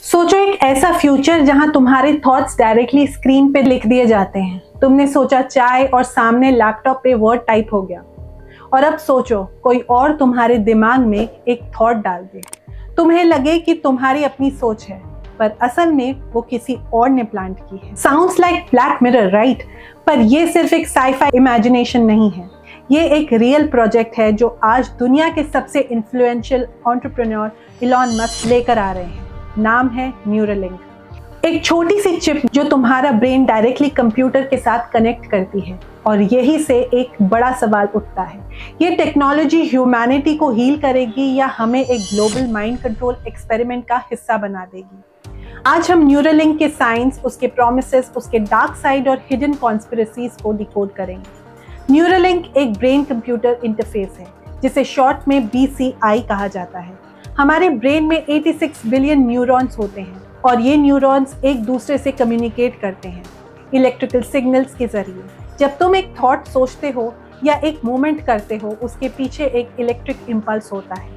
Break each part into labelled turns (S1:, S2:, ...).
S1: सोचो एक ऐसा फ्यूचर जहां तुम्हारे थॉट्स डायरेक्टली स्क्रीन पे लिख दिए जाते हैं। तुमने सोचा चाय और सामने लैपटॉप पे वर्ड टाइप हो गया। और अब सोचो कोई और तुम्हारे दिमाग में एक थॉट डाल दे। तुम्हें लगे कि तुम्हारी अपनी सोच है, पर असल में वो किसी और ने प्लांट की है। Sounds like black mirror, right? पर ये सिर्फ एक साइफाई इमेजिनेशन नहीं है, ये एक रियल प्रोजेक्ट है जो आज दुनिया के सबसे इन्फ्लुएंशियल एंटरप्रेन्योर इलॉन मस्क लेकर आ रहे हैं। नाम है न्यूरालिंक। एक छोटी सी चिप जो तुम्हारा ब्रेन डायरेक्टली कंप्यूटर के साथ कनेक्ट करती है। और यही से एक बड़ा सवाल उठता है, ये टेक्नोलॉजी ह्यूमैनिटी को हील करेगी या हमें एक ग्लोबल माइंड कंट्रोल एक्सपेरिमेंट का हिस्सा बना देगी? आज हम न्यूरालिंक के साइंस, उसके प्रोमिसेस, उसके डार्क साइड और हिडन कॉन्स्पिरेसीज को डिकोड करेंगे। न्यूरालिंक एक ब्रेन कंप्यूटर इंटरफेस है जिसे शॉर्ट में BCI कहा जाता है। हमारे ब्रेन में 86 बिलियन न्यूरॉन्स होते हैं और ये न्यूरॉन्स एक दूसरे से कम्युनिकेट करते हैं इलेक्ट्रिकल सिग्नल्स के जरिए। जब तुम एक थॉट सोचते हो या एक मूवमेंट करते हो, उसके पीछे एक इलेक्ट्रिक इम्पल्स होता है।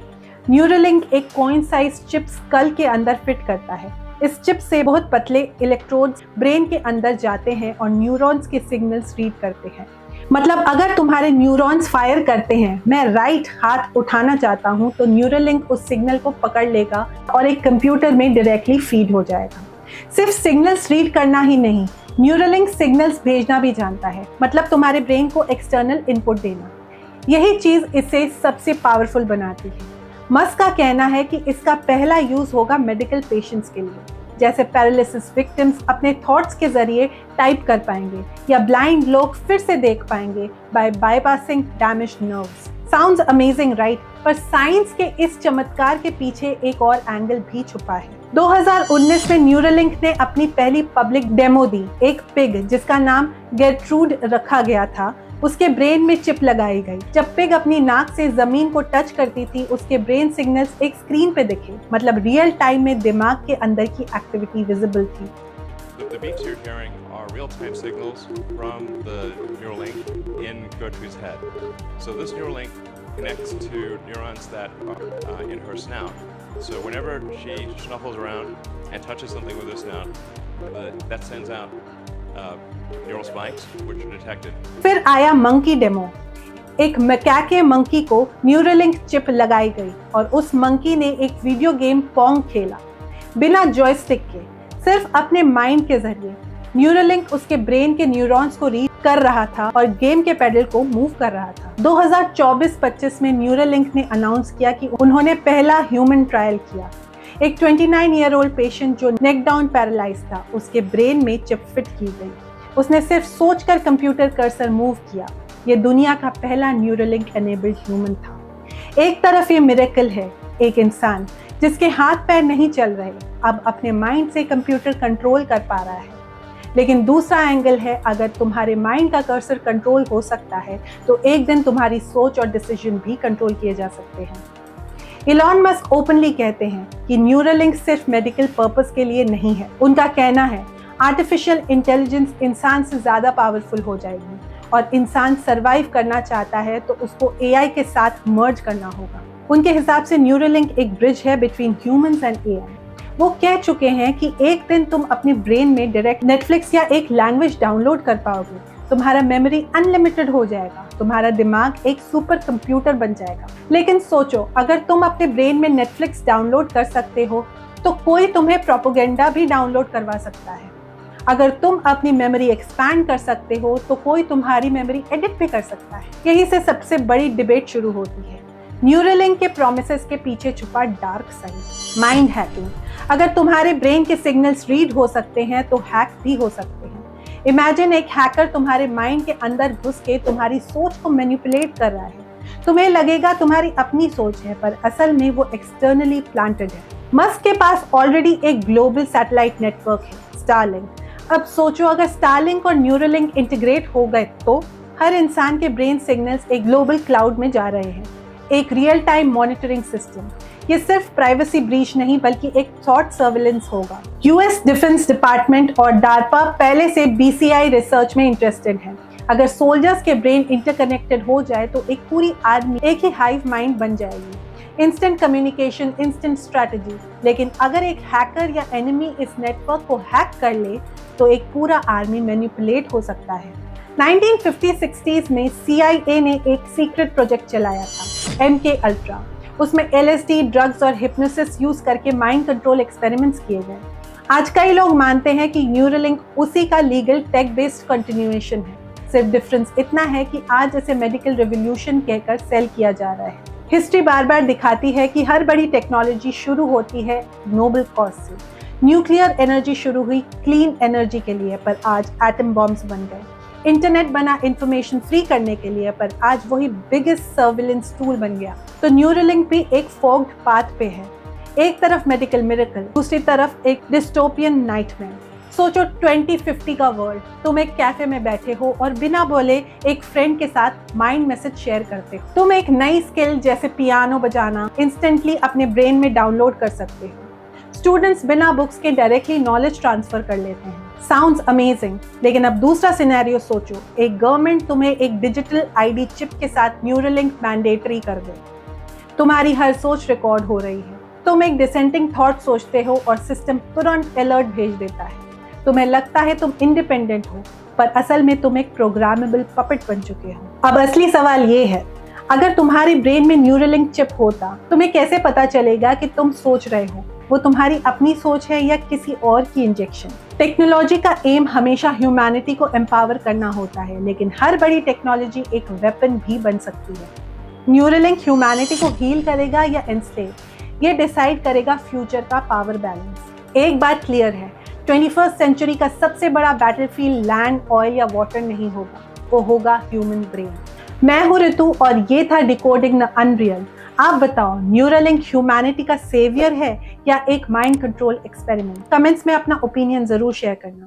S1: न्यूरालिंक एक कॉइन साइज चिप स्कल के अंदर फिट करता है। इस चिप से बहुत पतले इलेक्ट्रोड्स ब्रेन के अंदर जाते हैं और न्यूरॉन्स के सिग्नल्स रीड करते हैं। मतलब अगर तुम्हारे न्यूरॉन्स फायर करते हैं, मैं राइट हाथ उठाना चाहता हूँ, तो न्यूरालिंक उस सिग्नल को पकड़ लेगा और एक कंप्यूटर में डायरेक्टली फीड हो जाएगा। सिर्फ सिग्नल्स रीड करना ही नहीं, न्यूरालिंक सिग्नल्स भेजना भी जानता है। मतलब तुम्हारे ब्रेन को एक्सटर्नल इनपुट देना। यही चीज इसे सबसे पावरफुल बनाती है। मस्क का कहना है कि इसका पहला यूज होगा मेडिकल पेशेंट्स के लिए, जैसे पैरालिसिस विक्टिम्स अपने थॉट्स के जरिए टाइप कर पाएंगे या ब्लाइंड लोग फिर से देख पाएंगे by bypassing damaged nerves. Sounds amazing, right? पर साइंस के इस चमत्कार के पीछे एक और एंगल भी छुपा है। 2019 में न्यूरालिंक ने अपनी पहली पब्लिक डेमो दी। एक पिग जिसका नाम गेर्ट्रूड रखा गया था, उसके ब्रेन में चिप लगाई गई। जब पिग अपनी नाक से जमीन को टच करती थी, उसके ब्रेन सिग्नल्स एक स्क्रीन पे दिखे। मतलब रियल टाइम में दिमाग के अंदर की एक्टिविटी विजिबल थी।
S2: The beeps you're hearing are real-time signals from the Neuralink in Gertrude's head. So this Neuralink connects to neurons that are in her snout. So whenever she snuffles around and touches something with her snout, that sends out neural spikes which are detected.
S1: फिर आया monkey demo. एक मैकाके monkey को Neuralink chip लगाई गई और उस monkey ने एक वीडियो गेम पोंग खेला बिना जॉयस्टिक के, सिर्फ अपने माइंड के जरिए। न्यूरालिंक उसके ब्रेन के न्यूरॉन्स को रीड कर रहा था और गेम के पैडल को मूव कर रहा था। 2024-25 में न्यूरालिंक ने अनाउंस किया कि उन्होंने पहला ह्यूमन ट्रायल किया। एक 29 ईयर ओल्ड पेशेंट जो नेक डाउन पैरालाइज था, उसके ब्रेन में चिप फिट की गई। उसने सिर्फ सोचकर कंप्यूटर कर्सर मूव किया। ये दुनिया का पहला न्यूरालिंक एनेबल्ड ह्यूमन था। एक तरफ ये मिरेकल है, एक इंसान जिसके हाथ पैर नहीं चल रहे अब अपने माइंड से कंप्यूटर कंट्रोल कर पा रहा है। लेकिन दूसरा एंगल है, अगर तुम्हारे माइंड का कर्सर कंट्रोल हो सकता है तो एक दिन तुम्हारी सोच और डिसीजन भी कंट्रोल किए जा सकते हैं। इलॉन मस्क ओपनली कहते हैं कि न्यूरालिंक सिर्फ मेडिकल पर्पस के लिए नहीं है। उनका कहना है आर्टिफिशियल इंटेलिजेंस इंसान से ज्यादा पावरफुल हो जाएगी और इंसान सरवाइव करना चाहता है तो उसको AI के साथ मर्ज करना होगा। उनके हिसाब से न्यूरालिंक एक ब्रिज है बिटवीन ह्यूमंस एंड AI। वो कह चुके हैं कि एक दिन तुम अपने ब्रेन में डायरेक्ट नेटफ्लिक्स या एक लैंग्वेज डाउनलोड कर पाओगे। तुम्हारा मेमोरी अनलिमिटेड हो जाएगा, तुम्हारा दिमाग एक सुपर कंप्यूटर बन जाएगा। लेकिन सोचो, अगर तुम अपने ब्रेन में नेटफ्लिक्स डाउनलोड कर सकते हो तो कोई तुम्हें प्रोपेगेंडा भी डाउनलोड करवा सकता है। अगर तुम अपनी मेमोरी एक्सपैंड कर सकते हो तो कोई तुम्हारी मेमोरी एडिट भी कर सकता है। यही से सबसे बड़ी डिबेट शुरू होती है, न्यूरालिंक के प्रोमिसेस के पीछे छुपा डार्क साइड, माइंड हैकिंग। अगर तुम्हारे ब्रेन के सिग्नल्स रीड हो सकते हैं तो हैक भी हो सकते हैं। इमेजिन एक हैकर तुम्हारे माइंड के अंदर घुस के तुम्हारी सोच को मैनिपुलेट कर रहा है। तुम्हें लगेगा तुम्हारी अपनी सोच है, पर असल में वो एक्सटर्नली प्लांटेड है। मस्क के पास ऑलरेडी एक ग्लोबल सैटेलाइट नेटवर्क है, स्टारलिंक। अब सोचो अगर स्टारलिंक और न्यूरालिंक इंटीग्रेट हो गए तो हर इंसान के ब्रेन सिग्नल्स एक ग्लोबल क्लाउड में जा रहे हैं, एक रियल टाइम मॉनिटरिंग सिस्टम। ये सिर्फ प्राइवेसी ब्रीच नहीं बल्कि एक थॉट सर्विलेंस होगा। US डिफेंस डिपार्टमेंट और डार्पा पहले से BCI रिसर्च में इंटरेस्टेड है। अगर सोल्जर्स के ब्रेन इंटरकनेक्टेड हो जाए तो एक पूरी आर्मी एक ही हाइव माइंड बन जाएगी। Instant communication, instant strategy. लेकिन अगर एक हैकर या एनिमी इस नेटवर्क को हैक कर ले तो एक पूरा आर्मी मैनिपुलेट हो सकता है। 1950-60s में CIA ने एक सीक्रेट प्रोजेक्ट चलाया था, MK अल्ट्रा। उसमें LSD, ड्रग्स और हिप्नोसिस यूज करके माइंड कंट्रोल एक्सपेरिमेंट्स किए गए। आज कई लोग मानते हैं कि न्यूरोलिंक उसी का लीगल टेक बेस्ड कंटिन्यूएशन है। सिर्फ डिफरेंस इतना है कि आज इसे मेडिकल रिवॉल्यूशन कहकर सेल किया जा रहा है। हिस्ट्री बार बार दिखाती है कि हर बड़ी टेक्नोलॉजी शुरू होती है नोबल कॉज से। न्यूक्लियर एनर्जी शुरू हुई क्लीन एनर्जी के लिए, पर आज एटम बॉम्ब्स बन गए। इंटरनेट बना इंफॉर्मेशन फ्री करने के लिए, पर आज वही बिगेस्ट सर्विलेंस टूल बन गया। तो न्यूरोलिंक भी एक फोग्ड पाथ पे है। एक तरफ मेडिकल मिरेकल, दूसरी तरफ एक डिस्टोपियन नाइटमेयर। सोचो 2050 का वर्ल्ड, तुम एक कैफे में बैठे हो और बिना बोले एक फ्रेंड के साथ माइंड मैसेज शेयर करते हो। तुम एक नई स्किल जैसे पियानो बजाना इंस्टेंटली अपने ब्रेन में डाउनलोड कर सकते हो। स्टूडेंट्स बिना बुक्स के डायरेक्टली नॉलेज ट्रांसफर कर लेते हैं। साउंड्स अमेजिंग, लेकिन अब दूसरा सिनेरियो सोचो, एक गवर्नमेंट तुम्हें एक डिजिटल ID चिप के साथ न्यूरोलिंक मैंडेटरी कर दे। तुम्हारी हर सोच रिकॉर्ड हो रही है। तुम एक डिसेंटिंग थॉट सोचते हो और सिस्टम तुरंत अलर्ट भेज देता है। तुम्हें लगता है तुम इंडिपेंडेंट हो, पर असल में तुम एक प्रोग्रामेबल पपेट बन चुके हो। अब असली सवाल ये है, अगर तुम्हारी ब्रेन में न्यूरोलिंक चिप होता, तुम्हें कैसे पता चलेगा कि तुम सोच रहे हो वो तुम्हारी अपनी सोच है या किसी और की इंजेक्शन? टेक्नोलॉजी का एम हमेशा ह्यूमैनिटी को एम्पावर करना होता है, लेकिन हर बड़ी टेक्नोलॉजी एक वेपन भी बन सकती है। न्यूरोलिंक ह्यूमैनिटी को हील करेगा या एनस्लेव, ये डिसाइड करेगा फ्यूचर का पावर बैलेंस। एक बात क्लियर है, 21st सेंचुरी का सबसे बड़ा बैटलफील्ड लैंड, ऑयल या वाटर नहीं होगा, वो होगा ह्यूमन ब्रेन। मैं हूँ ऋतु और ये था डिकोडिंग द अनरियल। आप बताओ, न्यूरोलिंक ह्यूमैनिटी का सेवियर है या एक माइंड कंट्रोल एक्सपेरिमेंट? कमेंट्स में अपना ओपिनियन जरूर शेयर करना।